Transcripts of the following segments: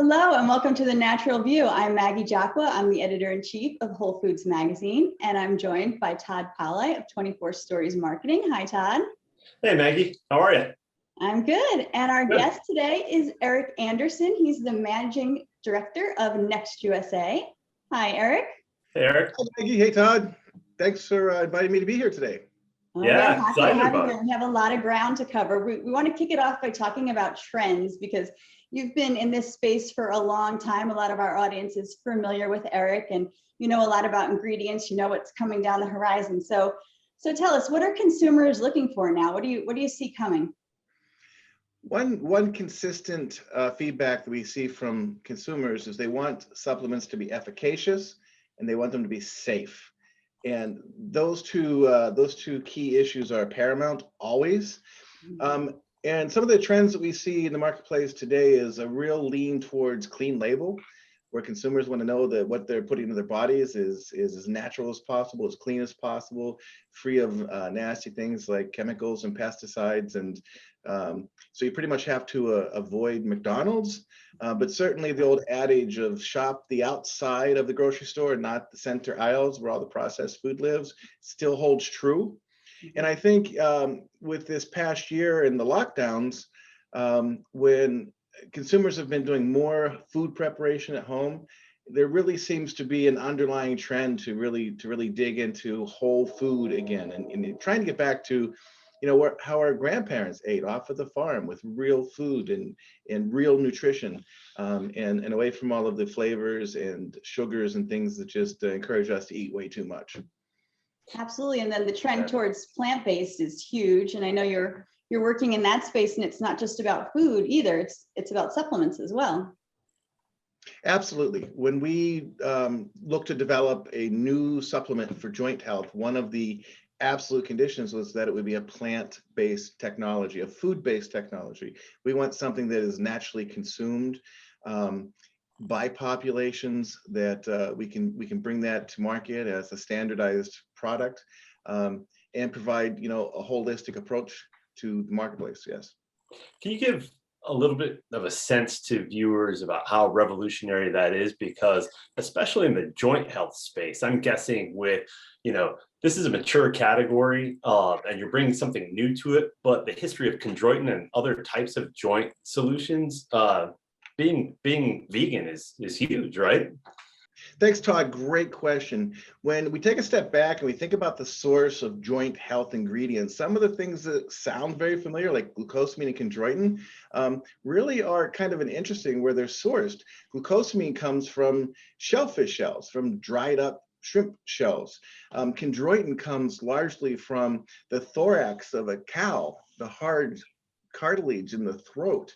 Hello and welcome to The Natural View. I'm Maggie Jaqua. I'm the editor-in-chief of Whole Foods magazine, and I'm joined by Todd Pauli of 24 Stories Marketing. Hi, Todd. Hey, Maggie. How are you? I'm good. And our Good. guest today is Eric Anderson. He's the managing director of Next USA. Hi, Eric. Hey, Eric. Hi, Maggie. Hey, Todd. Thanks for inviting me to be here today. Yeah, happy to excited have you about here. We have a lot of ground to cover. We want to kick it off by talking about trends because you've been in this space for a long time. A lot of our audience is familiar with Eric, and you know a lot about ingredients. You know what's coming down the horizon. So tell us, what are consumers looking for now? What do you see coming? One consistent feedback that we see from consumers is they want supplements to be efficacious and they want them to be safe. And those two key issues are paramount always. And some of the trends that we see in the marketplace today is a real lean towards clean label, where consumers want to know that what they're putting into their bodies is as natural as possible, as clean as possible, free of nasty things like chemicals and pesticides. And so you pretty much have to avoid McDonald's, but certainly the old adage of shop the outside of the grocery store, not the center aisles where all the processed food lives, still holds true. And I think with this past year and the lockdowns, when consumers have been doing more food preparation at home, there really seems to be an underlying trend to really dig into whole food again, and trying to get back to, how our grandparents ate off of the farm with real food and real nutrition, and away from all of the flavors and sugars and things that just encourage us to eat way too much. Absolutely. And then the trend towards plant-based is huge. And I know you're working in that space, and it's not just about food either. It's about supplements as well. Absolutely. When we look to develop a new supplement for joint health, one of the absolute conditions was that it would be a plant-based technology, a food-based technology. We want something that is naturally consumed by populations, that we can bring that to market as a standardized product, and provide a holistic approach to the marketplace. Yes. Can you give a little bit of a sense to viewers about how revolutionary that is? Because especially in the joint health space, I'm guessing with, this is a mature category, and you're bringing something new to it, but the history of chondroitin and other types of joint solutions, being vegan is huge, right? Thanks, Todd. Great question. When we take a step back and we think about the source of joint health ingredients, some of the things that sound very familiar, like glucosamine and chondroitin, really are kind of an interesting where they're sourced. Glucosamine comes from shellfish shells, from dried up shrimp shells. Chondroitin comes largely from the thorax of a cow, the hard cartilage in the throat.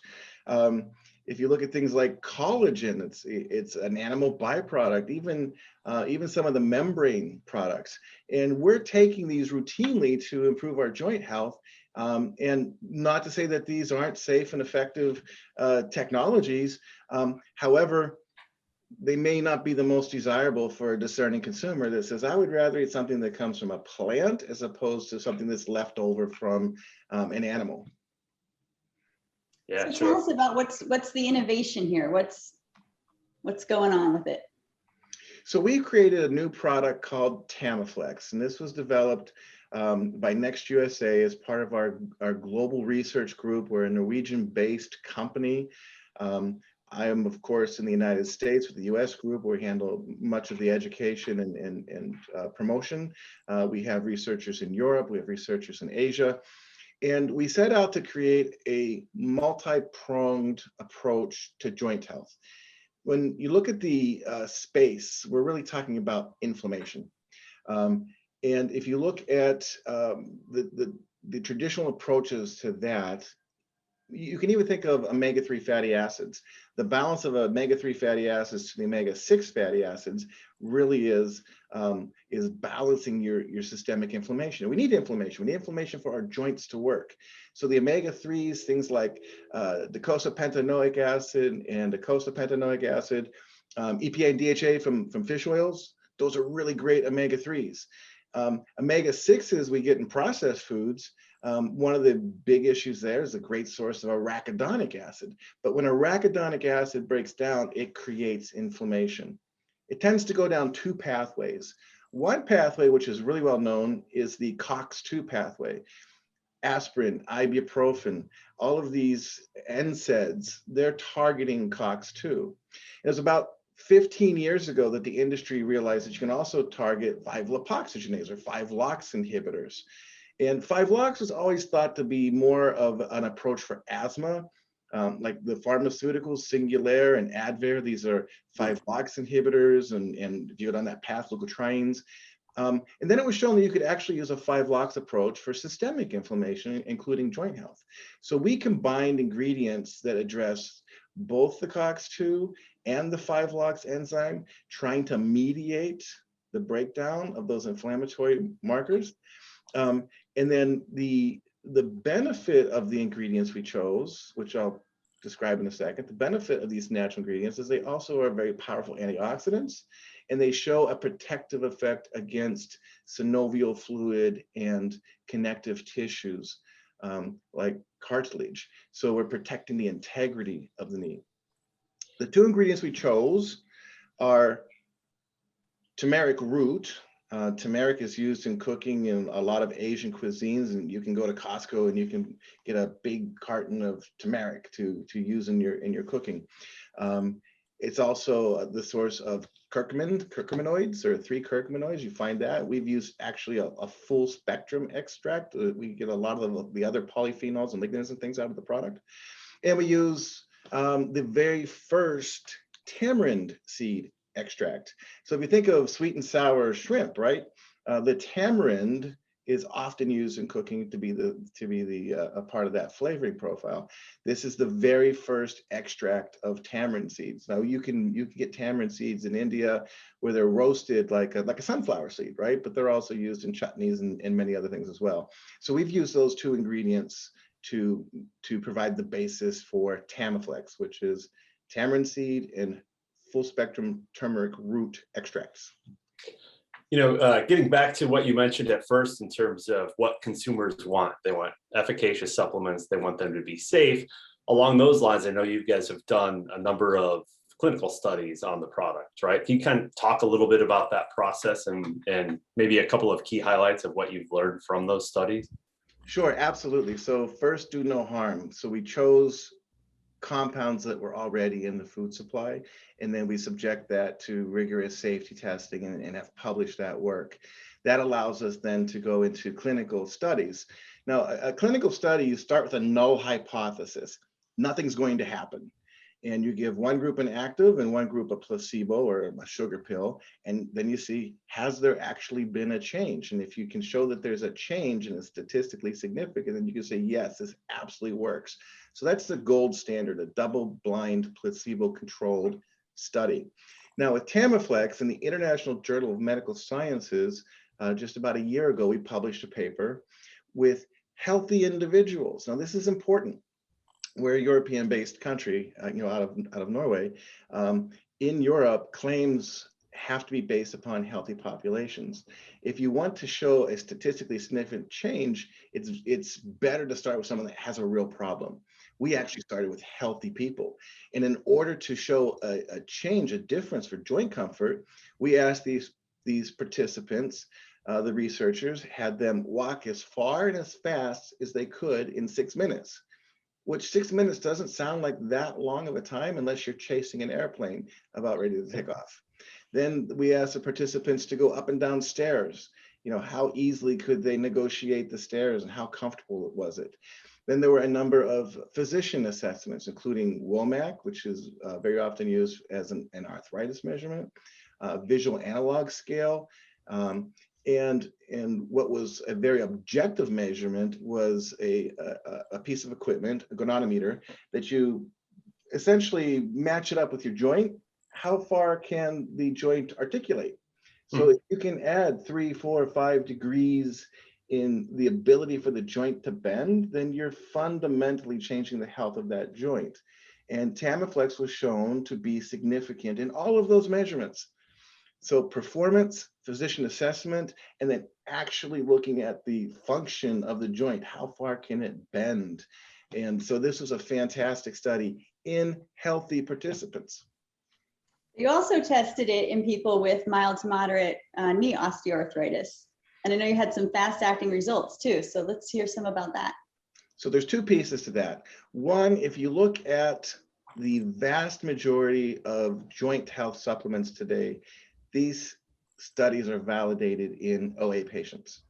If you look at things like collagen, it's an animal byproduct, even some of the membrane products. And we're taking these routinely to improve our joint health. And not to say that these aren't safe and effective technologies. However, they may not be the most desirable for a discerning consumer that says, I would rather eat something that comes from a plant as opposed to something that's left over from an animal. Yeah, so tell us about what's the innovation here. What's going on with it? So we created a new product called TamaFlex, and this was developed by Next USA as part of our global research group. We're a Norwegian-based company. I am, of course, in the United States with the US group, where we handle much of the education and promotion. We have researchers in Europe, we have researchers in Asia. And we set out to create a multi-pronged approach to joint health. When you look at the space, we're really talking about inflammation. And if you look at the traditional approaches to that, you can even think of omega-3 fatty acids. The balance of omega-3 fatty acids to the omega-6 fatty acids really is balancing your systemic inflammation. We need inflammation. We need inflammation for our joints to work. So the omega-3s, things like docosahexaenoic acid and docosahexaenoic acid, EPA and DHA from fish oils, those are really great omega-3s. Omega-6s we get in processed foods, One of the big issues there is a great source of arachidonic acid. But when arachidonic acid breaks down, it creates inflammation. It tends to go down two pathways. One pathway, which is really well known, is the COX-2 pathway. Aspirin, ibuprofen, all of these NSAIDs, they're targeting COX-2. It was about 15 years ago that the industry realized that you can also target 5-lipoxygenase or 5-LOX inhibitors. And 5-LOX was always thought to be more of an approach for asthma, like the pharmaceuticals, Singulair and Advair. These are 5-LOX inhibitors, and if you go down that path, leukotrienes. And then it was shown that you could actually use a 5-LOX approach for systemic inflammation, including joint health. So we combined ingredients that address both the COX-2 and the 5-LOX enzyme, trying to mediate the breakdown of those inflammatory markers. And then the benefit of the ingredients we chose, which I'll describe in a second, the benefit of these natural ingredients is they also are very powerful antioxidants, and they show a protective effect against synovial fluid and connective tissues like cartilage. So we're protecting the integrity of the knee. The two ingredients we chose are turmeric root. Turmeric is used in cooking in a lot of Asian cuisines, and you can go to Costco and you can get a big carton of turmeric to use in your cooking. It's also the source of curcuminoids, or 3 curcuminoids. You find that. We've used actually a full spectrum extract. We get a lot of the other polyphenols and lignans and things out of the product. And we use the very first tamarind seed extract. So if you think of sweet and sour shrimp, right? The tamarind is often used in cooking to be a part of that flavoring profile. This is the very first extract of tamarind seeds. Now you can get tamarind seeds in India where they're roasted like a sunflower seed, right? But they're also used in chutneys and many other things as well. So we've used those two ingredients to provide the basis for TamaFlex, which is tamarind seed and full spectrum turmeric root extracts. Getting back to what you mentioned at first in terms of what consumers want, they want efficacious supplements, they want them to be safe. Along those lines, I know you guys have done a number of clinical studies on the product, right? Can you kind of talk a little bit about that process and maybe a couple of key highlights of what you've learned from those studies? Sure, absolutely. So first, do no harm. So we chose compounds that were already in the food supply, and then we subject that to rigorous safety testing and have published that work. That allows us then to go into clinical studies. Now, a clinical study, you start with a null hypothesis. Nothing's going to happen. And you give one group an active and one group a placebo or a sugar pill, and then you see, has there actually been a change? And if you can show that there's a change and it's statistically significant, then you can say, yes, this absolutely works. So that's the gold standard, a double-blind, placebo-controlled study. Now with TamaFlex in the International Journal of Medical Sciences, just about a year ago, we published a paper with healthy individuals. Now this is important. We're a European-based country, out of Norway. In Europe, claims have to be based upon healthy populations. If you want to show a statistically significant change, it's better to start with someone that has a real problem. We actually started with healthy people. And in order to show a change, a difference for joint comfort, we asked these participants, the researchers, had them walk as far and as fast as they could in 6 minutes. Which 6 minutes doesn't sound like that long of a time unless you're chasing an airplane about ready to take off. Then we asked the participants to go up and down stairs. How easily could they negotiate the stairs and how comfortable was it? Then there were a number of physician assessments, including WOMAC, which is very often used as an arthritis measurement, visual analog scale, and what was a very objective measurement was a piece of equipment, a goniometer, that you essentially match it up with your joint. How far can the joint articulate? So if you can add 3, 4, 5 degrees in the ability for the joint to bend, then you're fundamentally changing the health of that joint. And TamaFlex was shown to be significant in all of those measurements. So performance, physician assessment, and then actually looking at the function of the joint. How far can it bend? And so this was a fantastic study in healthy participants. You also tested it in people with mild to moderate knee osteoarthritis. And I know you had some fast-acting results too. So let's hear some about that. So there's two pieces to that. One, if you look at the vast majority of joint health supplements today, these studies are validated in OA patients.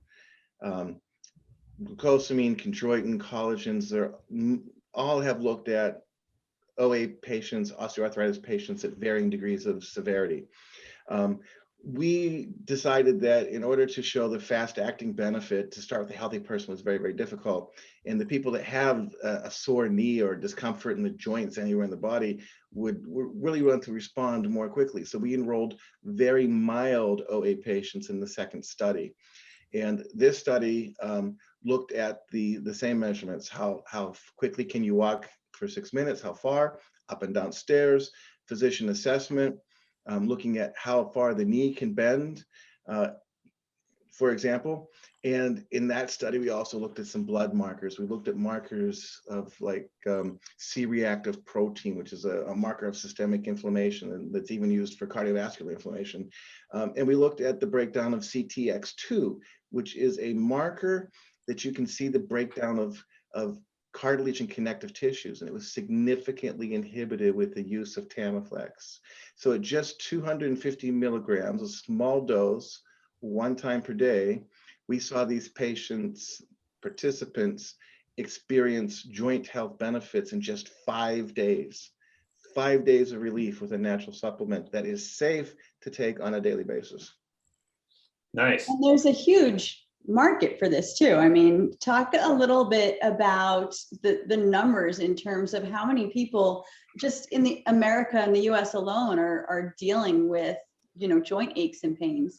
Glucosamine, chondroitin, collagens, they all have looked at OA patients, osteoarthritis patients at varying degrees of severity. We decided that in order to show the fast-acting benefit, to start with a healthy person was very, very difficult. And the people that have a sore knee or discomfort in the joints anywhere in the body would really want to respond more quickly. So we enrolled very mild OA patients in the second study. And this study looked at the same measurements. How quickly can you walk for 6 minutes? How far? Up and down stairs. Physician assessment. Looking at how far the knee can bend, for example. And in that study, we also looked at some blood markers. We looked at markers of like C-reactive protein, which is a marker of systemic inflammation, and that's even used for cardiovascular inflammation. And we looked at the breakdown of CTX2, which is a marker that you can see the breakdown of cartilage and connective tissues, and it was significantly inhibited with the use of TamaFlex. So at just 250 milligrams, a small dose, one time per day, we saw these participants experience joint health benefits in just 5 days. 5 days of relief with a natural supplement that is safe to take on a daily basis. Nice. And there's a huge market for this too. I mean, talk a little bit about the numbers in terms of how many people just in the America and the US alone are dealing with, joint aches and pains.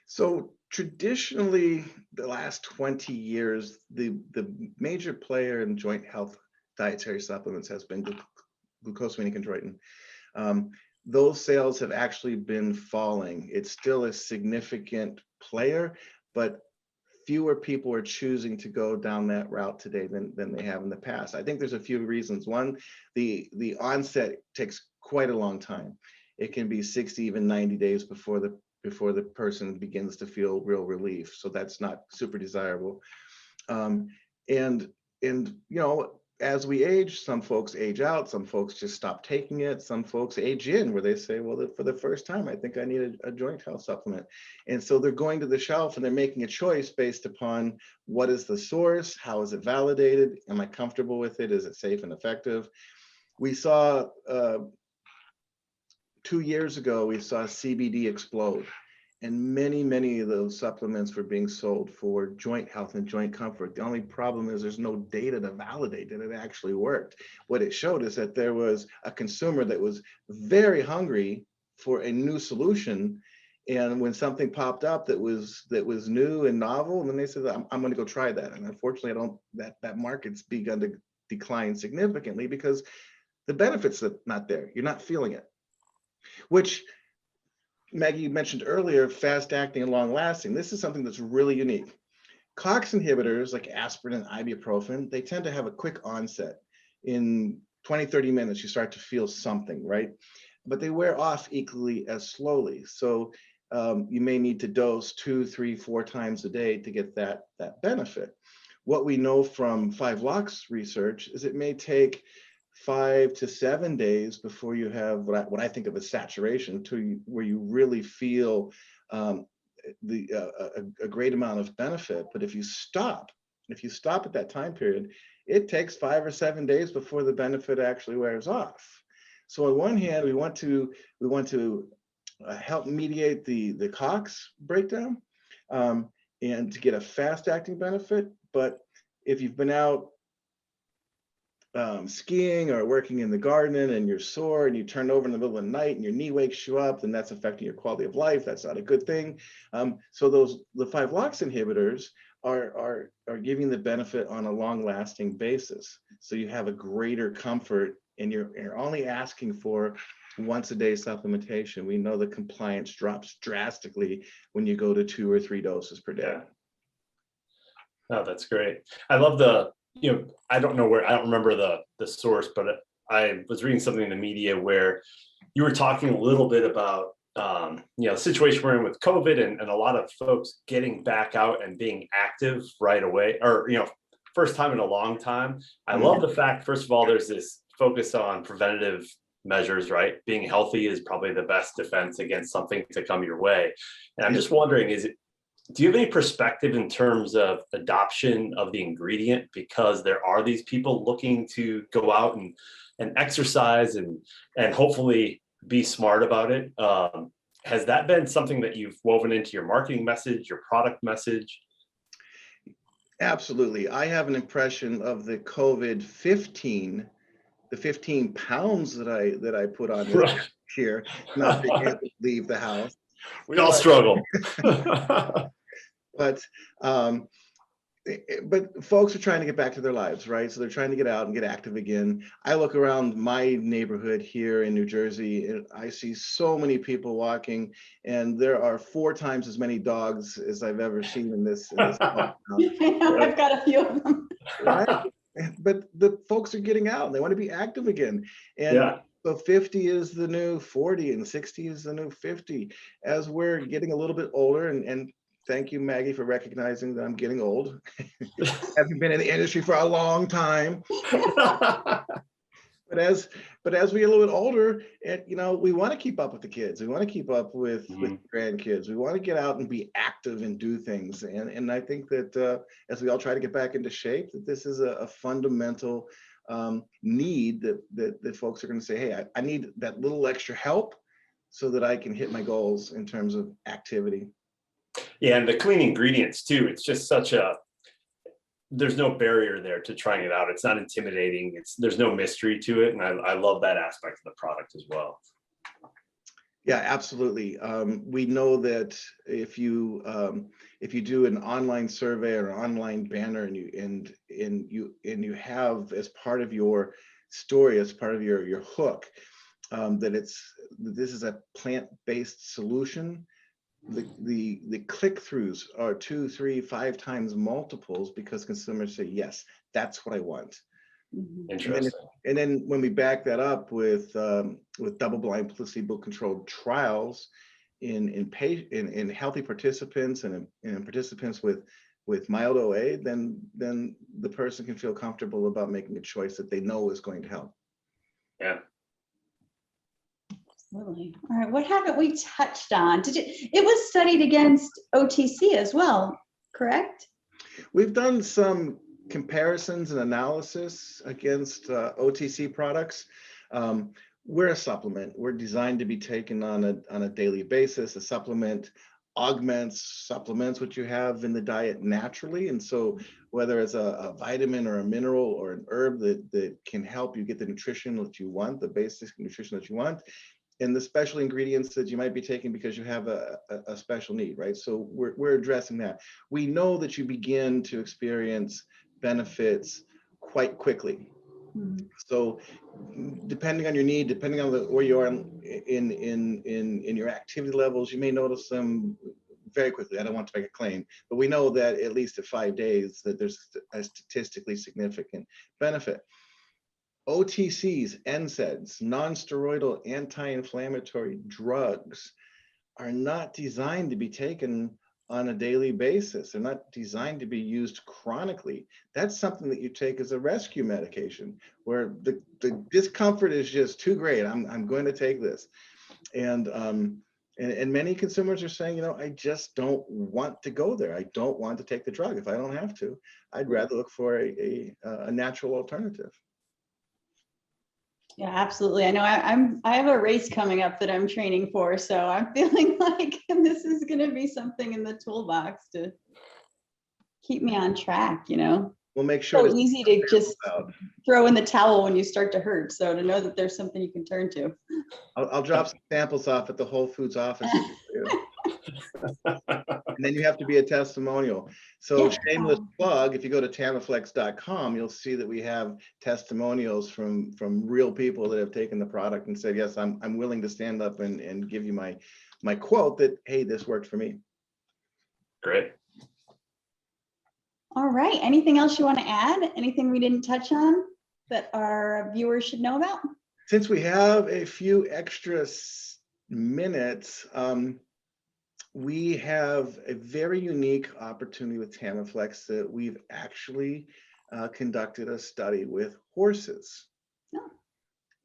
So traditionally, the last 20 years, the major player in joint health dietary supplements has been glucosamine and chondroitin. Those sales have actually been falling. It's still a significant player, but fewer people are choosing to go down that route today than they have in the past. I think there's a few reasons. One, the onset takes quite a long time. It can be 60, even 90 days before the person begins to feel real relief. So that's not super desirable. And as we age, some folks age out, some folks just stop taking it, some folks age in where they say, well, for the first time, I think I need a joint health supplement. And so they're going to the shelf and they're making a choice based upon what is the source, how is it validated, am I comfortable with it, is it safe and effective? We saw 2 years ago, we saw CBD explode. And many of those supplements were being sold for joint health and joint comfort. The only problem is there's no data to validate that it actually worked. What it showed is that there was a consumer that was very hungry for a new solution. And when something popped up that was new and novel, and then they said, I'm going to go try that. And unfortunately, that market's begun to decline significantly because the benefits are not there. You're not feeling it, which Maggie, you mentioned earlier, fast acting and long lasting. This is something that's really unique. COX inhibitors like aspirin and ibuprofen, they tend to have a quick onset. In 20, 30 minutes, you start to feel something, right? But they wear off equally as slowly. So you may need to dose 2, 3, 4 times a day to get that benefit. What we know from 5-LOX research is it may take 5 to 7 days before you have what I think of as saturation, where you really feel a great amount of benefit. But if you stop at that time period, it takes 5 or 7 days before the benefit actually wears off. So on one hand, we want to help mediate the COX breakdown and to get a fast acting benefit. But if you've been out skiing or working in the garden and you're sore and you turn over in the middle of the night and your knee wakes you up, then that's affecting your quality of life. That's not a good thing. So the 5-LOX inhibitors are giving the benefit on a long-lasting basis. So you have a greater comfort, and you're only asking for once a day supplementation. We know the compliance drops drastically when you go to 2 or 3 doses per day. Yeah. Oh, that's great. I love I don't know I don't remember the source, but I was reading something in the media where you were talking a little bit about, the situation we're in with COVID and a lot of folks getting back out and being active right away, or, first time in a long time. I love the fact, first of all, there's this focus on preventative measures, right? Being healthy is probably the best defense against something to come your way. And I'm just wondering, do you have any perspective in terms of adoption of the ingredient? Because there are these people looking to go out and exercise and hopefully be smart about it. Has that been something that you've woven into your marketing message, your product message? Absolutely. I have an impression of the COVID 15, the 15 pounds that I put on this year, not being able to leave the house. We all struggle. But folks are trying to get back to their lives, right? So they're trying to get out and get active again. I look around my neighborhood here in New Jersey, and I see so many people walking, and there are 4 times as many dogs as I've ever seen in this. I've got a few of them. Right? But the folks are getting out. They want to be active again. And so 50 is the new 40 and 60 is the new 50. As we're getting a little bit older, and thank you, Maggie, for recognizing that I'm getting old. Haven't been in the industry for a long time. But as we get a little bit older, and we want to keep up with the kids. We want to keep up with grandkids. We want to get out and be active and do things. And I think that as we all try to get back into shape, that this is a fundamental need that folks are going to say, hey, I need that little extra help so that I can hit my goals in terms of activity. Yeah, and the clean ingredients too. It's just there's no barrier there to trying it out. It's not intimidating. There's no mystery to it. And I love that aspect of the product as well. Yeah, absolutely. We know that if you do an online survey or an online banner and you have as part of your story, as part of your hook, that this is a plant-based solution, the click-throughs are 2, 3, 5 times multiples because consumers say, yes, that's what I want. Interesting. And then when we back that up with double-blind placebo-controlled trials in healthy participants and in participants with mild OA, then the person can feel comfortable about making a choice that they know is going to help. Yeah. Absolutely. All right. What haven't we touched on? It was studied against OTC as well, correct? We've done some comparisons and analysis against OTC products. We're a supplement. We're designed to be taken on a daily basis. A supplement supplements what you have in the diet naturally. And so whether it's a vitamin or a mineral or an herb that can help you get the nutrition that you want, the basic nutrition that you want, and the special ingredients that you might be taking because you have a special need, right? So we're addressing that. We know that you begin to experience benefits quite quickly. So depending on your need, depending on where you are in your activity levels, you may notice them very quickly. I don't want to make a claim, but we know that at least at 5 days that there's a statistically significant benefit. OTCs, NSAIDs, non-steroidal anti-inflammatory drugs are not designed to be taken on a daily basis. They're not designed to be used chronically. That's something that you take as a rescue medication where the discomfort is just too great. I'm going to take this. And many consumers are saying, I just don't want to go there. I don't want to take the drug. If I don't have to, I'd rather look for a natural alternative. Yeah, absolutely. I know I have a race coming up that I'm training for, so I'm feeling like this is going to be something in the toolbox to keep me on track, We'll make sure. So easy to just throw in the towel when you start to hurt. So to know that there's something you can turn to. I'll drop some samples off at the WholeFoods office. then you have to be a testimonial. So Yeah. shameless plug, if you go to TamaFlex.com, you'll see that we have testimonials from real people that have taken the product and said, yes, I'm willing to stand up and give you my quote that, hey, this worked for me. Great. All right. Anything else you want to add? Anything we didn't touch on that our viewers should know about? Since we have a few extra minutes, we have a very unique opportunity with TamaFlex that we've actually conducted a study with horses. Oh.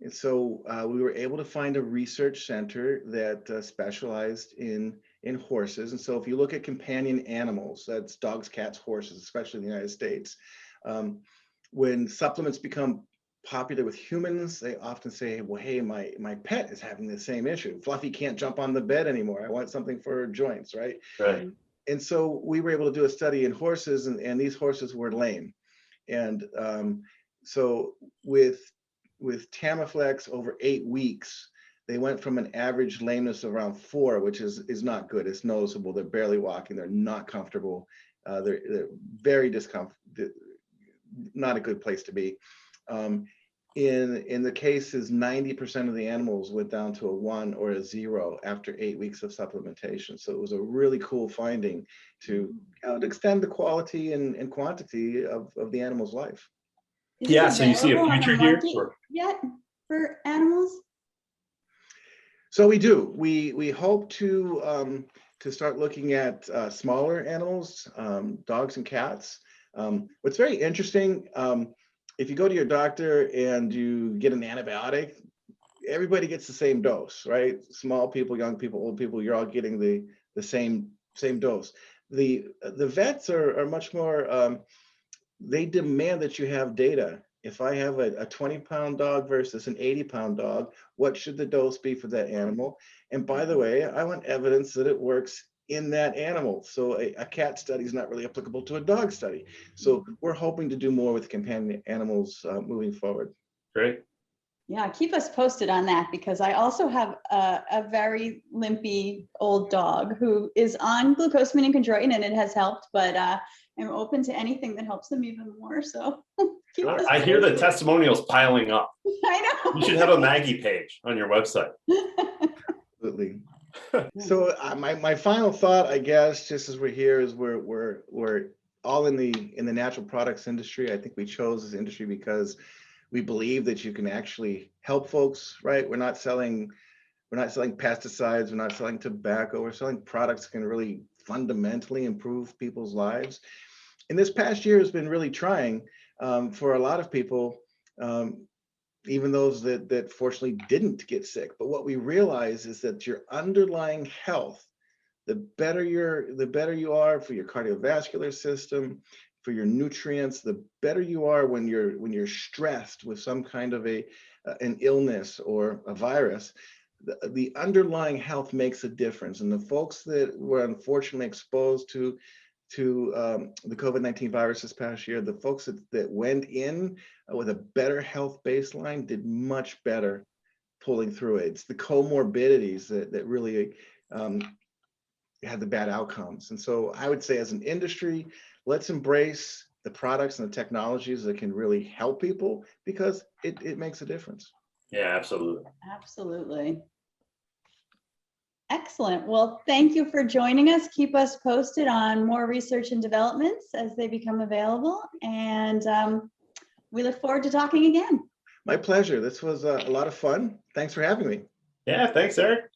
And so we were able to find a research center that specialized in horses. And so if you look at companion animals, that's dogs, cats, horses, especially in the United States, when supplements become popular with humans, they often say, well, hey, my pet is having the same issue. Fluffy can't jump on the bed anymore. I want something for her joints, right? Right. And so we were able to do a study in horses, and these horses were lame. And so with TamaFlex over 8 weeks, they went from an average lameness of around 4, which is not good. It's noticeable. They're barely walking. They're not comfortable. They're very discomfort. Not a good place to be. In the cases, 90% of the animals went down to a 1 or a 0 after 8 weeks of supplementation. So it was a really cool finding to extend the quality and quantity of the animal's life. Is it Yeah, so you see a available on the future here? market yet for animals? So we do. We hope to start looking at smaller animals, dogs and cats. What's very interesting, if you go to your doctor and you get an antibiotic, everybody gets the same dose, right? Small people, young people, old people, you're all getting the same dose. The vets are much more, they demand that you have data. If I have a 20-pound dog versus an 80-pound dog, what should the dose be for that animal? And by the way, I want evidence that it works in that animal. So a cat study is not really applicable to a dog study. So we're hoping to do more with companion animals moving forward. Great. Yeah, keep us posted on that, because I also have a very limpy old dog who is on glucosamine and chondroitin, and it has helped, but I'm open to anything that helps them even more. So Sure. I hear the testimonials piling up. I know. You should have a Maggie page on your website. Absolutely. So my final thought, I guess, just as we're here, is we're all in the natural products industry. I think we chose this industry because we believe that you can actually help folks, right? We're not selling pesticides, we're not selling tobacco, we're selling products that can really fundamentally improve people's lives. And this past year has been really trying for a lot of people, even those that fortunately didn't get sick. But what we realize is that your underlying health, the better you are for your cardiovascular system, for your nutrients, the better you are when you're stressed with some kind of an illness or a virus. The underlying health makes a difference. And the folks that were unfortunately exposed to the COVID-19 virus this past year, the folks that went in with a better health baseline did much better pulling through it. It's the comorbidities that really had the bad outcomes. And so I would say, as an industry, let's embrace the products and the technologies that can really help people, because it makes a difference. Yeah, absolutely. Absolutely. Excellent. Well, thank you for joining us. Keep us posted on more research and developments as they become available. And we look forward to talking again. My pleasure. This was a lot of fun. Thanks for having me. Yeah, thanks, Eric.